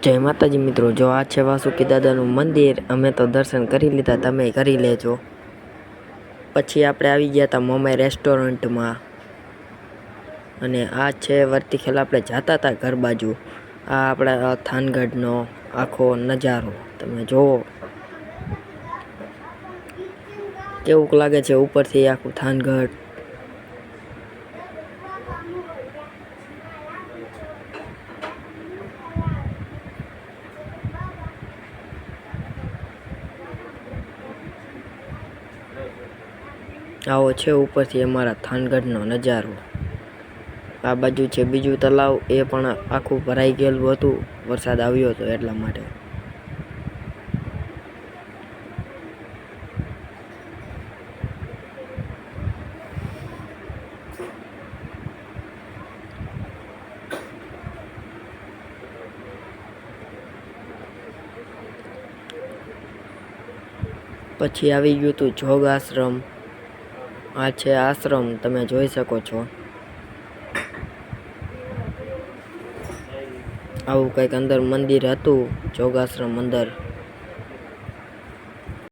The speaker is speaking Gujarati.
જય માતાજી મિત્રો, જો આ છે વાસુકી દાદાનું મંદિર. અમે તો દર્શન કરી લીધા, તમે કરી લેજો. પછી આપણે આવી ગયા હતા મમાઈ રેસ્ટોરન્ટમાં, અને આ છે વર્તી ખેલ આપણે જતા હતા ઘર બાજુ. આ આપણા થાનગઢનો આખો નજારો તમે જુઓ, કેવું લાગે છે ઉપરથી આખું થાનગઢ. આવો છે ઉપરથી અમારા થાનગઢનો નજારો. આ બાજુ છે બીજું તલાવ, એ પણ આખું ભરાઈ ગયેલું હતું, વરસાદ આવ્યો હતો એટલા માટે. પછી આવી ગયું હતું જોગ આશ્રમ. આ છે આશ્રમ, તમે જોઈ શકો છો. આવું કંઈક અંદર મંદિર હતું, જોગાશ્રમ અંદર.